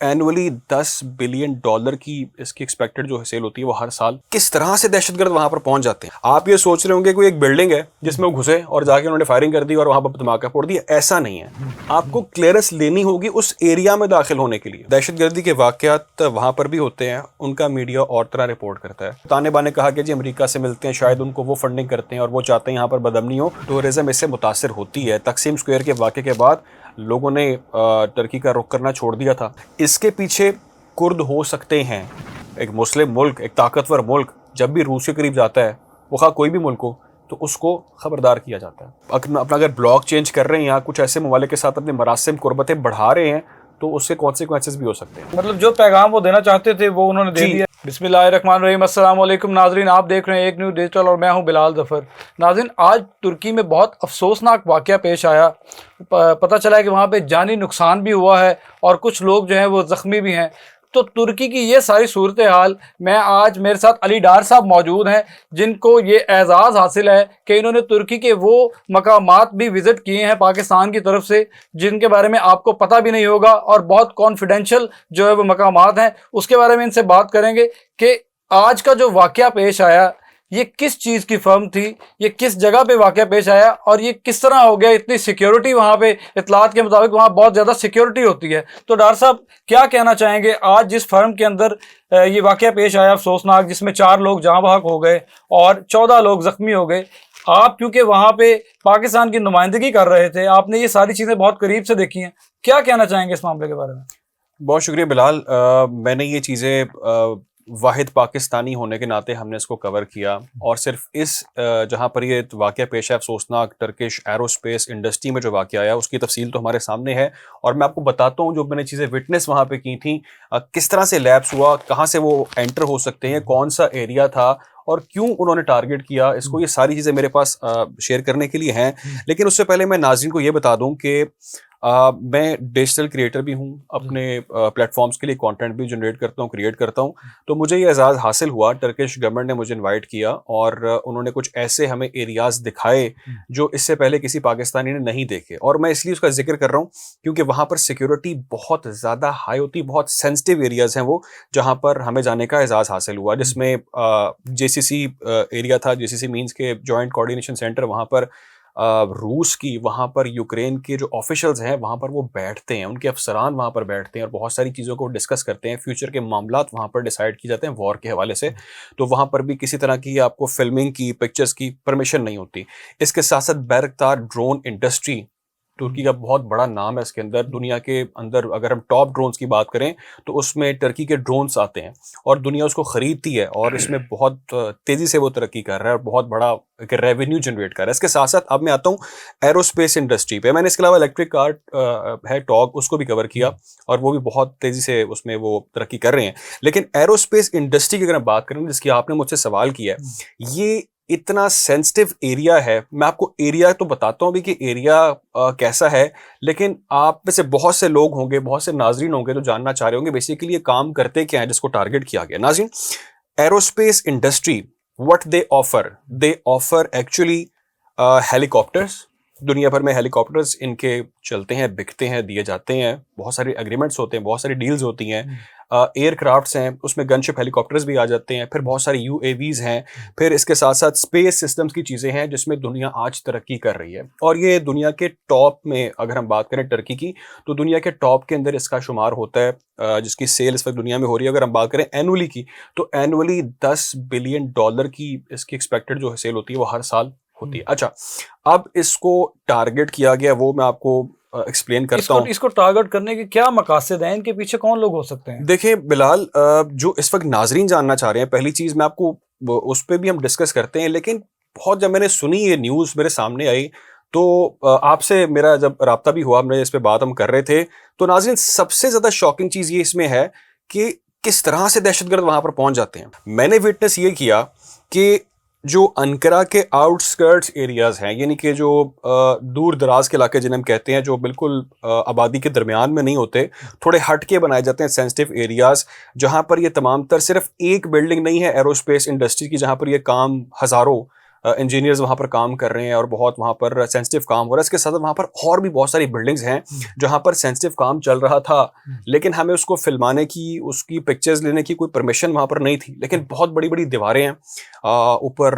Annually 10 billion dollar की इसकी expected जो सेल होती है वो हर साल। किस तरह से दहशतगर्द वहां पर पहुंच जाते हैं। आप ये सोच रहे होंगे कोई एक बिल्डिंग है जिसमें वो घुसे और जाके उन्होंने फायरिंग कर दी और वहां पर धमाका फोड़ दिया, ऐसा नहीं है। आपको क्लियरेंस लेनी होगी उस एरिया में दाखिल होने के लिए। दहशतगर्दी के वाकयात वहां पर भी होते हैं, उनका मीडिया और तरह रिपोर्ट करता है। ताने बाने कहा कि जी अमेरिका से मिलते हैं, शायद उनको वो फंडिंग करते हैं और वो चाहते हैं यहाँ पर बदअमनी हो, टूरिज्म इससे मुतासर होती है। तकसीम स्क्वायर के वाक़े के बाद लोगों ने टर्की का रुख करना छोड़ दिया था। इसके पीछे कुर्द हो सकते हैं। एक मुस्लिम मुल्क, एक ताकतवर मुल्क जब भी रूस के करीब जाता है, वो खा कोई भी मुल्क हो, तो उसको खबरदार किया जाता है। अपना अगर ब्लॉक चेंज कर रहे हैं या कुछ ऐसे ममालिक के साथ अपने मरासिम कुर्बतें बढ़ा रहे हैं, तो उसके कॉन्सिक्वेंसेस भी हो सकते हैं। मतलब जो पैगाम वो देना चाहते थे वो उन्होंने दे दिया। बिस्मिल्लाहिर्रहमानिर्रहीम, अस्सलाम वालेकुम नाजरीन, आप देख रहे हैं एक न्यूज़ डिजिटल और मैं हूं बिलाल ज़फ़र। नाजरीन, आज तुर्की में बहुत अफसोसनाक वाक़या पेश आया। पता चला है कि वहां पे जानी नुकसान भी हुआ है और कुछ लोग जो हैं वो ज़ख्मी भी हैं। तो तुर्की की ये सारी सूरत हाल, मैं आज मेरे साथ अली डार साहब मौजूद हैं जिनको ये एजाज़ हासिल है कि इन्होंने तुर्की के वो मकामात भी विज़िट किए हैं पाकिस्तान की तरफ से जिनके बारे में आपको पता भी नहीं होगा, और बहुत कॉन्फिडेंशियल जो है वो मकामात हैं। उसके बारे में इनसे बात करेंगे कि आज का जो वाक़या पेश आया ये किस चीज़ की फर्म थी, ये किस जगह पे वाक़या पेश आया और ये किस तरह हो गया। इतनी सिक्योरिटी वहाँ पे, इतलात के मुताबिक वहाँ बहुत ज़्यादा सिक्योरिटी होती है। तो डॉक्टर साहब क्या कहना चाहेंगे आज जिस फर्म के अंदर ये वाक़या पेश आया अफसोसनाक, जिसमें 4 लोग जाँ बहक हो गए और 14 लोग ज़ख्मी हो गए। आप क्योंकि वहाँ पे पाकिस्तान की नुमाइंदगी कर रहे थे, आपने ये सारी चीज़ें बहुत करीब से देखी हैं, क्या कहना चाहेंगे इस मामले के बारे में? बहुत शुक्रिया बिलाल। मैंने ये चीज़ें वाहिद पाकिस्तानी होने के नाते हमने इसको कवर किया, और सिर्फ इस जहाँ पर ये वाक़या पेश है अफसोसनाक टर्किश एरोस्पेस इंडस्ट्री में जो वाक़या आया उसकी तफसील तो हमारे सामने है। और मैं आपको बताता हूँ जो मैंने चीज़ें विटनेस वहाँ पे की थी, किस तरह से लैप्स हुआ, कहाँ से वो एंटर हो सकते हैं, कौन सा एरिया था और क्यों उन्होंने टारगेट किया इसको। ये सारी चीज़ें मेरे पास शेयर करने के लिए हैं। लेकिन उससे पहले मैं नाज़रीन को ये बता दूँ कि मैं डिजिटल क्रिएटर भी हूँ, अपने प्लेटफॉर्म्स के लिए कंटेंट भी जनरेट करता हूँ, क्रिएट करता हूँ। तो मुझे ये एजाज़ हासिल हुआ, टर्किश गवर्नमेंट ने मुझे इनवाइट किया और उन्होंने कुछ ऐसे हमें एरियाज़ दिखाए जो इससे पहले किसी पाकिस्तानी ने नहीं देखे। और मैं इसलिए उसका जिक्र कर रहा हूँ क्योंकि वहाँ पर सिक्योरिटी बहुत ज़्यादा हाई होती, बहुत सेंसिटिव एरियाज़ हैं वो, जहाँ पर हमें जाने का एजाज़ हासिल हुआ। जिसमें JCC एरिया था। JCC मीन्स के जॉइंट कोऑर्डिनेशन सेंटर। वहाँ पर रूस की, वहाँ पर यूक्रेन के जो ऑफिशियल्स हैं वहाँ पर वो बैठते हैं, उनके अफसरान वहाँ पर बैठते हैं और बहुत सारी चीज़ों को डिस्कस करते हैं। फ्यूचर के मामलात वहाँ पर डिसाइड किए जाते हैं वॉर के हवाले से। तो वहाँ पर भी किसी तरह की आपको फिल्मिंग की, पिक्चर्स की परमिशन नहीं होती। इसके साथ साथ बैरक्तार ड्रोन इंडस्ट्री, तुर्की का बहुत बड़ा नाम है इसके अंदर। दुनिया के अंदर अगर हम टॉप ड्रोन्स की बात करें तो उसमें टर्की के ड्रोन्स आते हैं और दुनिया उसको ख़रीदती है और इसमें बहुत तेज़ी से वो तरक्की कर रहा है और बहुत बड़ा एक रेवेन्यू जनरेट कर रहा है। इसके साथ साथ अब मैं आता हूँ एरोस्पेस इंडस्ट्री पे। मैंने इसके अलावा इलेक्ट्रिक कार है टॉग, उसको भी कवर किया और वो भी बहुत तेज़ी से उसमें वो तरक्की कर रहे हैं। लेकिन एरोस्पेस इंडस्ट्री की अगर हम बात करें जिसकी आपने मुझसे सवाल किया है, ये इतना सेंसिटिव एरिया है। मैं आपको एरिया तो बताता हूँ भी कि एरिया कैसा है, लेकिन आप में से बहुत से लोग होंगे, बहुत से नाजरीन होंगे जो जानना चाह रहे होंगे बेसिकली ये काम करते क्या है जिसको टारगेट किया गया। नाजरीन, aerospace industry what they offer actually helicopters. दुनिया भर में हेलीकॉप्टर्स इनके चलते हैं, बिकते हैं, दिए जाते हैं, बहुत सारे एग्रीमेंट्स होते हैं, बहुत सारी डील्स होती हैं। एयरक्राफ्ट्स हैं, उसमें गनशिप हेलीकॉप्टर्स भी आ जाते हैं, फिर बहुत सारी UAVs हैं, फिर इसके साथ साथ स्पेस सिस्टम्स की चीज़ें हैं जिसमें दुनिया आज तरक्की कर रही है। और ये दुनिया के टॉप में अगर हम बात करें टर्की की, तो दुनिया के टॉप के अंदर इसका शुमार होता है, जिसकी सेल इस वक्त दुनिया में हो रही है। अगर हम बात करें एनुअली की, तो एनुअली 10 बिलियन डॉलर की इसकी एक्सपेक्टेड जो सेल होती है वो हर साल होती है। अच्छा, अब इसको टारगेट किया गया वो मैं आपको एक्सप्लेन करता हूँ। इसको टारगेट करने के क्या मकासद हैं, इनके पीछे कौन लोग हो सकते हैं? देखिए बिलाल, जो इस वक्त नाजरीन जानना चाह रहे हैं, पहली चीज़ मैं आपको उस पर भी हम डिस्कस करते हैं, लेकिन बहुत जब मैंने सुनी ये न्यूज़ मेरे सामने आई तो आपसे मेरा जब राब्ता भी हुआ, हमने इस पे बात हम कर रहे थे, तो नाजरीन सबसे ज़्यादा शॉकिंग चीज़ ये इसमें है कि किस तरह से दहशतगर्द वहाँ पर पहुँच जाते हैं। मैंने विटनेस ये किया कि जो अंकारा के आउटस्कर्ट्स एरियाज़ हैं, यानी कि जो दूर दराज के इलाके जिन्हें हम कहते हैं, जो बिल्कुल आबादी के दरमियान में नहीं होते, थोड़े हट के बनाए जाते हैं सेंसिटिव एरियाज़, जहाँ पर ये तमाम तर सिर्फ एक बिल्डिंग नहीं है एरोस्पेस इंडस्ट्री की जहाँ पर ये काम हज़ारों इंजीनियर्स वहाँ पर काम कर रहे हैं और बहुत वहाँ पर सेंसिटिव काम हो रहा है। इसके साथ वहाँ पर और भी बहुत सारी बिल्डिंग्स हैं जहाँ पर सेंसिटिव काम चल रहा था, लेकिन हमें उसको फिल्माने की, उसकी पिक्चर्स लेने की कोई परमिशन वहाँ पर नहीं थी। लेकिन बहुत बड़ी बड़ी दीवारें हैं, ऊपर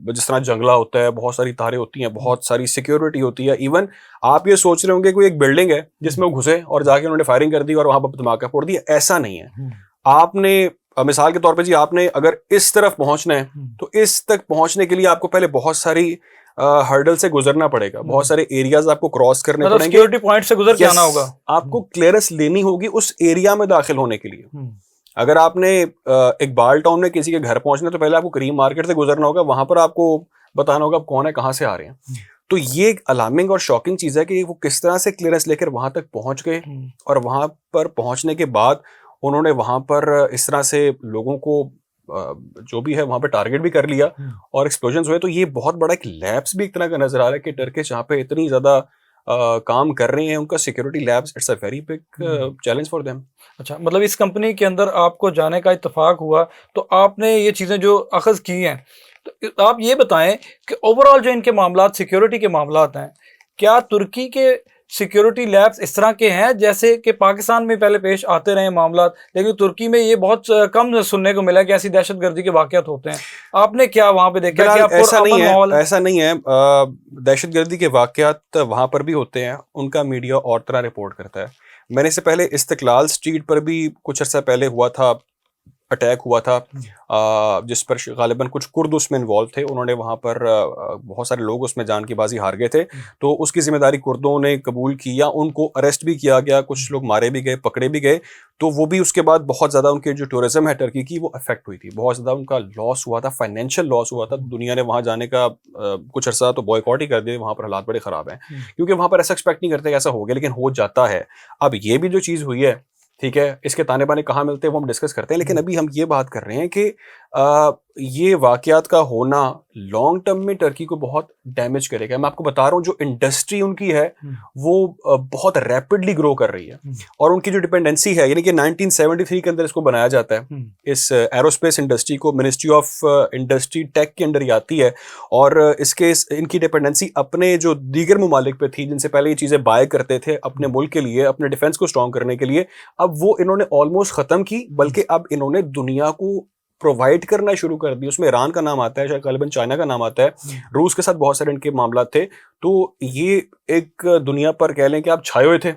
जिस तरह जंगला होता है, बहुत सारी तारें होती हैं, बहुत सारी सिक्योरिटी होती है। इवन आप ये सोच रहे होंगे कोई एक बिल्डिंग है जिसमें वो घुसे और जाके उन्होंने फायरिंग कर दी और वहाँ पर धमाका फोड़ दिया, ऐसा नहीं है। आपने मिसाल के तौर पे जी, आपने अगर इस तरफ पहुंचना है तो इस तक पहुंचने के लिए आपको पहले बहुत सारी हर्डल से गुजरना पड़ेगा, बहुत सारे एरियाज आपको क्रॉस करने पड़ेंगे, सिक्योरिटी पॉइंट से गुजर के आना होगा, आपको क्लियरेंस लेनी होगी उस एरिया में दाखिल होने के लिए। अगर आपने इकबाल टाउन में किसी के घर पहुंचना है तो पहले आपको करीम मार्केट से गुजरना होगा, वहां पर आपको बताना होगा कौन है, कहाँ से आ रहे हैं। तो ये एक अलार्मिंग और शॉकिंग चीज है कि वो किस तरह से क्लियरेंस लेकर वहां तक पहुंच गए, और वहां पर पहुंचने के बाद उन्होंने वहां पर इस तरह से लोगों को जो भी है वहां पर टारगेट भी कर लिया और एक्सप्लोजन्स हुए। तो ये बहुत बड़ा एक लैब्स भी एक तरह का नजर आ रहा है कि टर्किश जहाँ पे इतनी ज्यादा काम कर रहे हैं, उनका security labs, it's a very big challenge for them. अच्छा, मतलब इस कंपनी के अंदर आपको जाने का इत्तेफाक हुआ तो आपने ये चीज़ें जो अखज़ की हैं, तो आप ये बताएं कि ओवरऑल जो इनके मामलात, सिक्योरिटी के मामलात हैं, क्या तुर्की के सिक्योरिटी लैब्स इस तरह के हैं जैसे कि पाकिस्तान में पहले पेश आते रहे मामलात, लेकिन तुर्की में ये बहुत कम सुनने को मिला कि ऐसी दहशतगर्दी के वाक़यात होते हैं? आपने क्या वहाँ पे देखा? क्या ऐसा नहीं है, ऐसा नहीं है। दहशतगर्दी के वाक़यात वहाँ पर भी होते हैं, उनका मीडिया और तरह रिपोर्ट करता है। मैंने इससे पहले इस्तिकलाल स्ट्रीट पर भी कुछ अर्सा पहले हुआ था, अटैक हुआ था, जिस पर गालिबन कुछ कुर्द उसमें इन्वॉल्व थे। उन्होंने वहाँ पर बहुत सारे लोग उसमें जान की बाजी हार गए थे, तो उसकी जिम्मेदारी कुर्दों ने कबूल की या उनको अरेस्ट भी किया गया, कुछ लोग मारे भी गए, पकड़े भी गए। तो वो भी उसके बाद बहुत ज़्यादा उनके जो टूरिज्म है टर्की की, वो अफेक्ट हुई थी, बहुत ज़्यादा उनका लॉस हुआ था, फाइनेंशियल लॉस हुआ था। दुनिया ने वहाँ जाने का कुछ अर्सा तो बॉयकॉट ही कर दिया, वहाँ पर हालात बड़े ख़राब हैं, क्योंकि वहाँ पर ऐसा एक्सपेक्ट नहीं करते कि ऐसा हो गया, लेकिन हो जाता है। अब ये भी जो चीज़ हुई है, ठीक है, इसके ताने बाने कहाँ मिलते हैं वो हम डिस्कस करते हैं, लेकिन अभी हम ये बात कर रहे हैं कि ये वाक़यात का होना लॉन्ग टर्म में टर्की को बहुत डैमेज करेगा। मैं आपको बता रहा हूँ, जो इंडस्ट्री उनकी है वो बहुत रैपिडली ग्रो कर रही है, और उनकी जो डिपेंडेंसी है, यानी कि 1973 के अंदर इसको बनाया जाता है, इस एरोस्पेस इंडस्ट्री को मिनिस्ट्री ऑफ इंडस्ट्री टेक के अंदर ही आती है, और इनकी डिपेंडेंसी अपने जो दीगर ममालिक पे थी जिनसे पहले ये चीज़ें बाय करते थे अपने मुल्क के लिए, अपने डिफेंस को स्ट्रॉन्ग करने के लिए, अब वो इन्होंने ऑलमोस्ट ख़त्म की, बल्कि अब इन्होंने दुनिया को प्रोवाइड करना शुरू कर दी। उसमें ईरान का नाम आता है, शायद गालिबन चाइना का नाम आता है, रूस के साथ बहुत सारे इनके मामला थे। तो ये एक दुनिया पर कह लें कि आप छाए हुए थे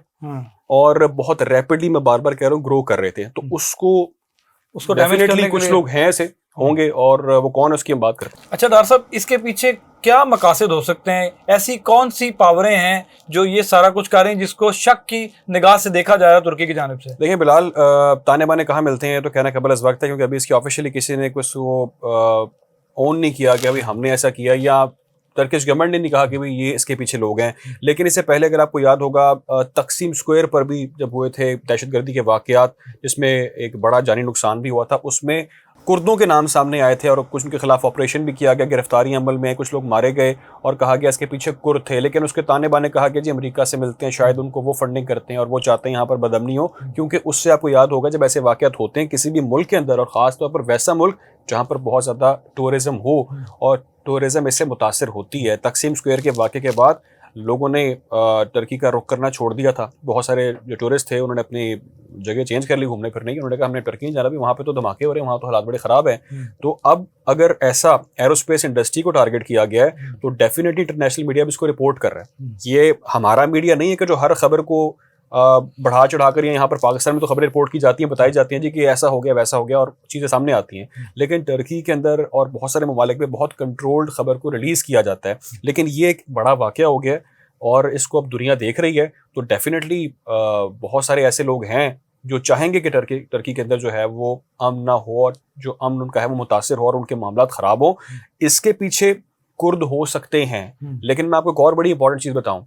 और बहुत रैपिडली, मैं बार बार कह रहा हूँ, ग्रो कर रहे थे। तो उसको डेफिनेटली कुछ लोग हैं ऐसे होंगे, और वो कौन है उसकी हम बात करते हैं। अच्छा डॉक्टर साहब, इसके पीछे क्या मकासद हो सकते हैं? ऐसी कौन सी पावरें हैं जो ये सारा कुछ कर रही हैं, जिसको शक की निगाह से देखा जा रहा है तुर्की की जानिब से? देखिए बिलाल, ताने बाने कहाँ मिलते हैं तो कहना कबल अज़ वक्त है, क्योंकि अभी इसकी ऑफिशियली किसी ने कुछ वो ओन नहीं किया कि अभी हमने ऐसा किया, या टर्किश गवर्नमेंट ने नहीं कहा कि भाई ये इसके पीछे लोग हैं। लेकिन इससे पहले अगर आपको याद होगा, तकसीम स्क्वायर पर भी जब हुए थे दहशतगर्दी के वाक़यात, जिसमें एक बड़ा जानी नुकसान भी हुआ था, उसमें कुर्दों के नाम सामने आए थे और कुछ उनके खिलाफ ऑपरेशन भी किया गया, गिरफ्तारियां अमल में, कुछ लोग मारे गए और कहा गया इसके पीछे कुर्द थे। लेकिन उसके ताने बाने कहा कि जी अमेरिका से मिलते हैं, शायद उनको वो फंडिंग करते हैं और वो चाहते हैं यहाँ पर बदअमनी हो, क्योंकि उससे आपको याद होगा जब ऐसे वाक़यात होते हैं किसी भी मुल्क के अंदर, और ख़ास तौर पर वैसा मुल्क जहाँ पर बहुत ज़्यादा टूरिज़्म हो, और टूरिज़्म इससे मुतासर होती है। तकसीम स्क्वायर के वाक़े के बाद लोगों ने टर्की का रुख करना छोड़ दिया था। बहुत सारे जो टूरिस्ट थे उन्होंने अपनी जगह चेंज कर ली घूमने फिरने की, उन्होंने कहा हमने टर्की नहीं जाना, भी वहाँ पे तो धमाके हो रहे हैं, वहाँ तो हालात बड़े ख़राब हैं। तो अब अगर ऐसा एरोस्पेस इंडस्ट्री को टारगेट किया गया है तो डेफिनेटली इंटरनेशनल मीडिया भी इसको रिपोर्ट कर रहा है। ये हमारा मीडिया नहीं है कि जो हर खबर को बढ़ा चढ़ा कर, यहाँ पर पाकिस्तान में तो खबरें रिपोर्ट की जाती हैं, बताई जाती हैं जी कि ऐसा हो गया वैसा हो गया और चीज़ें सामने आती हैं, लेकिन टर्की के अंदर और बहुत सारे ममालिक में बहुत कंट्रोल्ड खबर को रिलीज़ किया जाता है। लेकिन ये एक बड़ा वाक़या हो गया और इसको अब दुनिया देख रही है, तो डेफिनेटली बहुत सारे ऐसे लोग हैं जो चाहेंगे कि टर्की के अंदर जो है वो अमन ना हो, और जो अमन उनका है वो मुतासिर हो और उनके मामलात ख़राब हो। इसके पीछे कुर्द हो सकते हैं, लेकिन मैं आपको एक और बड़ी इंपॉर्टेंट चीज़ बताऊं,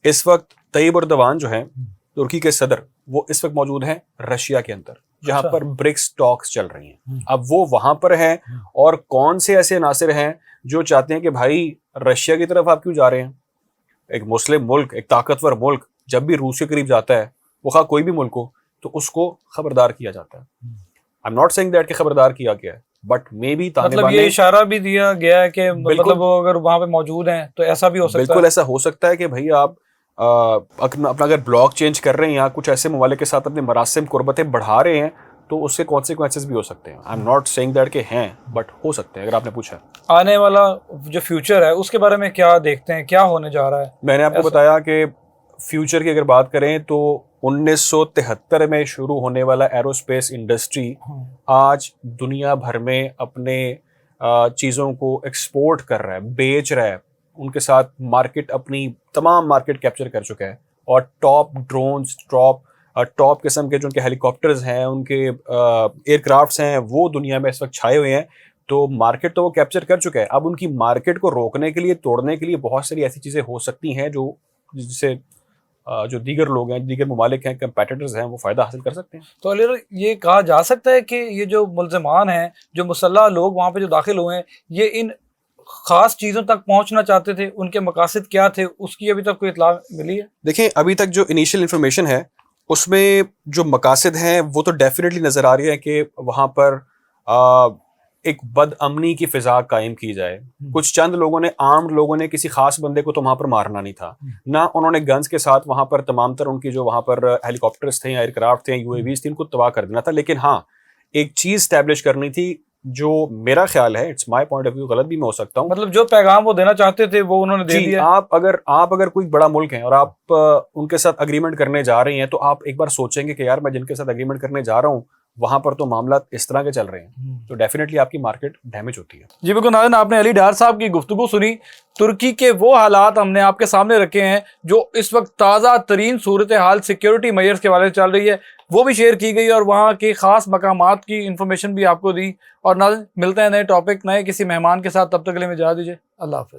इस वक्त तैयब एर्दोगान जो है तुर्की के सदर, वो इस वक्त मौजूद हैं रशिया के अंदर, जहाँ पर ब्रिक्स टॉक्स चल रही हैं। अब वो वहाँ पर हैं, और कौन से ऐसे नासिर हैं जो चाहते हैं कि भाई रशिया की तरफ आप क्यों जा रहे हैं? एक मुस्लिम मुल्क, एक ताकतवर मुल्क जब भी रूस के करीब जाता है, वो खा कोई भी मुल्क हो, तो उसको खबरदार किया जाता है। I am not saying that कि खबरदार किया गया है, बट मे बी मतलब तालिबान ये ने इशारा भी दिया गया है कि बिल्कुल मतलब वो अगर वहां पे मौजूद हैं तो ऐसा भी हो सकता बिल्कुल है। ऐसा हो सकता है कि भाई आप अपना अपना अगर ब्लॉक चेंज कर रहे हैं या कुछ ऐसे ममालिक के साथ अपने मरासिम कुर्बतें बढ़ा रहे हैं तो उसके कॉन्सिक्वेंसेस भी हो सकते हैं। I am not saying that के हैं, बट हो सकते हैं अगर आपने पूछा। आने वाला जो फ्यूचर है उसके बारे में क्या देखते हैं, क्या होने जा रहा है? मैंने आपको ऐसा बताया कि फ्यूचर की अगर बात करें तो 1973 में शुरू होने वाला एरोस्पेस इंडस्ट्री आज दुनिया भर में अपने चीज़ों को एक्सपोर्ट कर रहा है, बेच रहा है, उनके साथ मार्केट अपनी तमाम मार्केट कैप्चर कर चुका है। और टॉप ड्रोन्स, टॉप किस्म के जो उनके हेलीकॉप्टर्स हैं, उनके एयरक्राफ्ट्स हैं, वो दुनिया में इस वक्त छाए हुए हैं। तो मार्केट तो वो कैप्चर कर चुका है। अब उनकी मार्केट को रोकने के लिए, तोड़ने के लिए बहुत सारी ऐसी चीज़ें हो सकती हैं जो जिससे जो दीगर लोग हैं, दीगर ममालिक हैं, कंपेटिटर्स हैं, वो फ़ायदा हासिल कर सकते हैं। तो अली ये कहा जा सकता है कि ये जो मुल्ज़िमान हैं, जो मुसल्लह लोग वहाँ पे जो दाखिल हुए हैं, ये इन खास चीज़ों तक पहुँचना चाहते थे, उनके मकासद क्या थे, उसकी अभी तक कोई इत्तला मिली है? देखिए, अभी तक जो इनिशियल इन्फॉर्मेशन है उसमें जो मकासद हैं वो तो डेफिनेटली नज़र आ रही है कि वहाँ पर एक बदअमनी की फ़िज़ा कायम की जाए। कुछ चंद लोगों ने, आम लोगों ने किसी ख़ास बंदे को तो वहाँ पर मारना नहीं था, ना उन्होंने गन्स के साथ वहाँ पर तमाम तर उनकी जो वहाँ पर हेलीकॉप्टर्स थे, एयरक्राफ्ट थे, यूएवीज़ थी, उनको तबाह कर देना था। लेकिन हाँ, एक चीज़ स्टैब्लिश करनी थी जो मेरा ख्याल है, it's my point of view, गलत भी मैं हो सकता हूँ। मतलब जो पैगाम वो देना चाहते थे वो उन्होंने दे जी, दिया। आप अगर कोई बड़ा मुल्क है और आप उनके साथ अग्रीमेंट करने जा रहे हैं तो आप एक बार सोचेंगे कि यार मैं जिनके साथ अग्रीमेंट करने जा रहा हूँ वहां पर तो मामला इस तरह के चल रहे हैं, तो डेफिनेटली आपकी मार्केट डैमेज होती है। जी बिल्कुल नाज़रीन, आपने अली डार साहब की गुफ्तगू सुनी। तुर्की के वो हालात हमने आपके सामने रखे हैं जो इस वक्त ताज़ा तरीन सूरत हाल सिक्योरिटी मेजर्स के बारे में चल रही है, वो भी शेयर की गई और वहाँ के ख़ास मकामात की इन्फॉर्मेशन भी आपको दी। और नाज़रीन, मिलते हैं नए टॉपिक, नए किसी मेहमान के साथ, तब तक के लिए इजाज़त दीजिए। अल्लाह हाफ़िज़।